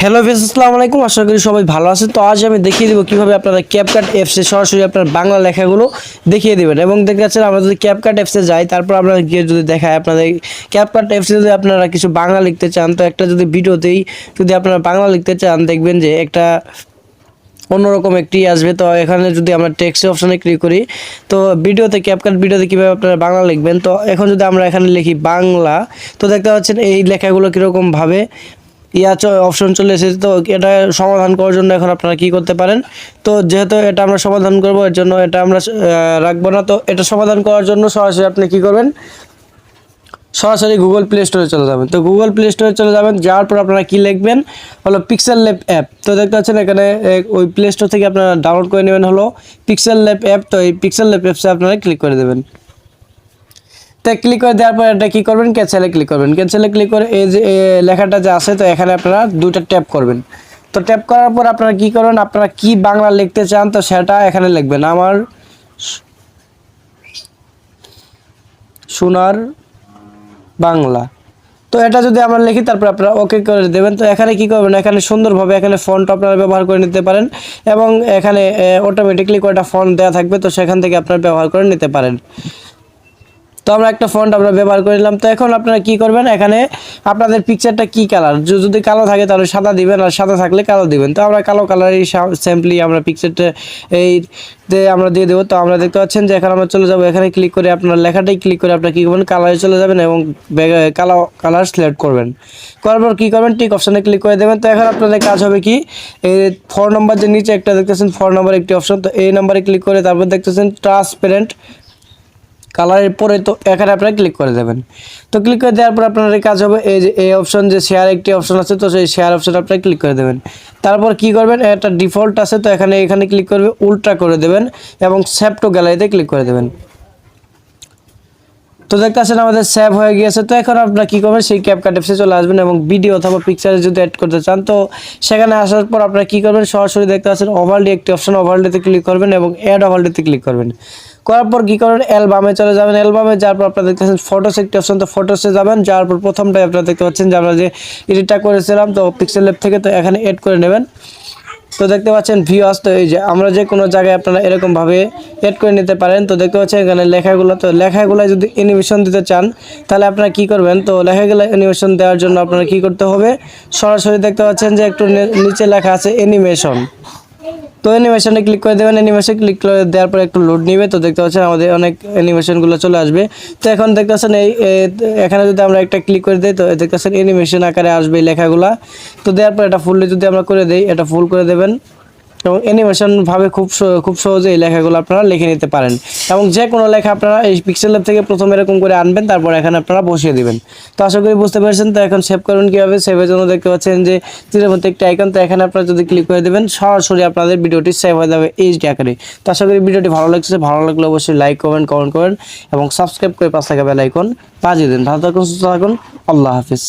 Hello viewers, আসসালামু আলাইকুম। আশা করি সবাই ভালো আছেন। তো আজ আমি দেখিয়ে দেবো কিভাবে আপনারা ক্যাপকাট অ্যাপসে সরাসরি আপনার বাংলা লেখাগুলো দেখিয়ে দেবেন। এবং দেখতে পাচ্ছেন আমরা যদি ক্যাপকাট অ্যাপসে যাই, তারপর আমরা গিয়ে যদি দেখায় আপনাদের ক্যাপকাট অ্যাপসে যদি আপনারা কিছু বাংলা লিখতে চান, তো একটা যদি ভিডিওতেই যদি আপনারা বাংলা লিখতে চান, দেখবেন যে একটা অন্যরকম একটি আসবে। তো এখানে যদি আমরা টেক্সট অপশনে ক্লিক করি, তো ভিডিওতে ক্যাপকাট ভিডিওতে কীভাবে আপনারা বাংলা লিখবেন, তো এখন যদি আমরা এখানে লিখি বাংলা, তো দেখতে পাচ্ছেন এই লেখাগুলো কীরকমভাবে অপশন চলে এসেছে। তো এটা সমাধান করার জন্য এখন আপনারা কি করতে পারেন, তো যেহেতু এটা আমরা সমাধান করব, এর জন্য এটা আমরা রাখবো না। তো এটা সমাধান করার জন্য সরাসরি আপনি কি করবেন, সরাসরি গুগল প্লে স্টোরে চলে যাবেন। তো গুগল প্লে স্টোরে চলে যাবেন, যাওয়ার পর আপনারা কি লিখবেন হলো পিক্সেল ল্যাব অ্যাপ। তো দেখতে পাচ্ছেন এখানে ওই প্লে স্টোর থেকে আপনারা ডাউনলোড করে নেবেন হলো পিক্সেল ল্যাব অ্যাপ। তো এই পিক্সেল ল্যাব অ্যাপসে আপনারা ক্লিক করে দেবেন। তো ক্লিক করে দেওয়ার পর এটা কী করবেন, ক্যান্সেলে ক্লিক করবেন। ক্যান্সেলে ক্লিক করে এই যে লেখাটা যে আছে, তো এখানে আপনারা দুইটা ট্যাপ করবেন। তো ট্যাপ করার পর আপনারা কী করবেন, আপনারা কি বাংলা লিখতে চান তো সেটা এখানে লিখবেন। আমার সোনার বাংলা, তো এটা যদি আমরা লিখি, তারপর আপনারা ওকে করে দেবেন। তো এখানে কি করবেন, এখানে সুন্দরভাবে এখানে ফন্ট আপনারা ব্যবহার করে নিতে পারেন, এবং এখানে অটোমেটিকলি কয়টা ফন্ট দেওয়া থাকবে, তো সেখান থেকে আপনারা ব্যবহার করে নিতে পারেন। তো আমরা একটা ফন্ট আমরা ব্যবহার করে নিলাম। তো এখন আপনারা কি করবেন, এখানে আপনাদের পিকচারটা কি কালার, যদি কালো থাকে তাহলে সাদা দিবেন, আর সাদা থাকলে কালো দিবেন। তো আমরা কালো কালারই সিম্পলি আমরা পিকচারটা আমরা দিয়ে দেবো। তো আমরা দেখতে পাচ্ছেন যে এখানে আমরা চলে যাবো, এখানে ক্লিক করে আপনার লেখাটাই ক্লিক করে আপনারা কী করবেন, কালারে চলে যাবেন এবং কালো কালার সিলেক্ট করবেন। করার পর কী করবেন, টিক অপশানে ক্লিক করে দেবেন। তো এখন আপনাদের কাজ হবে কি, এই 4 নম্বর যে নিচে একটা দেখতেছেন 4 নম্বর একটি অপশন, তো এই নাম্বারে ক্লিক করে তারপর দেখতেছেন ট্রান্সপারেন্ট কালারের পরে, তো এখানে আপনারা ক্লিক করে দেবেন। তো ক্লিক করে দেওয়ার পর আপনার কাজ হবে এই যে এই অপশন যে শেয়ার একটি অপশন আছে, তো সেই শেয়ার অপশন আপনারা ক্লিক করে দেবেন। তারপর কি করবেন, একটা ডিফল্ট আছে, তো এখানে ক্লিক করবে, উল্টা করে দেবেন এবং সেভ টু গ্যালারিতে ক্লিক করে দেবেন। তো দেখতে পাচ্ছেন আমাদের সেভ হয়ে গিয়েছে। তো এখন আপনারা কী করবেন, সেই ক্যাপকাট অ্যাপসে চলে আসবেন এবং ভিডিও অথবা পিকচারে যদি অ্যাড করতে চান, তো সেখানে আসার পর আপনারা কী করবেন, সরাসরি দেখতে পাচ্ছেন ওভারলে একটি অপশন, ওভারলেতে ক্লিক করবেন এবং অ্যাড ওভারলেতে ক্লিক করবেন। করার পর কী করবেন, অ্যালবামে চলে যাবেন। অ্যালবামে যাওয়ার পর আপনারা দেখতে পাচ্ছেন ফটোস একটি অপশন, তো ফটোসে যাবেন। যাওয়ার পর প্রথমটাই আপনারা দেখতে পাচ্ছেন যে আমরা যে এডিটটা করেছিলাম, তো পিক্সেল ল্যাব থেকে, তো এখানে অ্যাড করে নেবেন। তো দেখতে পাচ্ছেন ভিউয়ার্স, তো এই যে আমরা যে কোনো জায়গায় আপনারা এরকমভাবে এড করে নিতে পারেন। তো দেখতে পাচ্ছেন এখানে লেখাগুলো, তো লেখাগুলো যদি অ্যানিমেশন দিতে চান, তাহলে আপনারা কি করবেন, তো লেখাগুলো অ্যানিমেশন দেওয়ার জন্য আপনারা কি করতে হবে, সরাসরি দেখতে পাচ্ছেন যে একটু নিচে লেখা আছে অ্যানিমেশন, তো অ্যানিমেশনে ক্লিক করে দেবেন। অ্যানিমেশন ক্লিক করে দেওয়ার পর একটু লোড নিবে, তো দেখতে পাচ্ছেন আমাদের অনেক অ্যানিমেশনগুলো চলে আসবে। তো এখন দেখতে পাচ্ছেন এখানে যদি আমরা একটা ক্লিক করে দিই, তো দেখতে পাচ্ছেন অ্যানিমেশন আকারে আসবে এই লেখাগুলা। তো দেওয়ার পর এটা ফুললি যদি আমরা করে দিই, এটা ফুল করে দেবেন এবং অ্যানিমেশনভাবে খুব সহজে এই লেখাগুলো আপনারা লিখে নিতে পারেন। এবং যে কোনো লেখা আপনারা এই পিক্সেল ল্যাব থেকে প্রথমে এরকম করে আনবেন, তারপর এখানে আপনারা বসিয়ে দিবেন। তো আশা করি বুঝতে পেরেছেন। তো এখন সেভ করুন কীভাবে, সেভের জন্য দেখতে পাচ্ছেন যে তীরের মধ্যে একটা আইকন, তো এখানে আপনারা যদি ক্লিক করে দেবেন, সরাসরি আপনাদের ভিডিওটি সেভ হয়ে যাবে এইচডি আকারে। তো আশা করি ভিডিওটি ভালো লাগছে, ভালো লাগলে অবশ্যই লাইক কমেন্ট করেন এবং সাবস্ক্রাইব করে পাশে থাকা বেল আইকন বাজিয়ে দিন। ভালো থাকুন, সুস্থ থাকুন, আল্লাহ হাফিজ।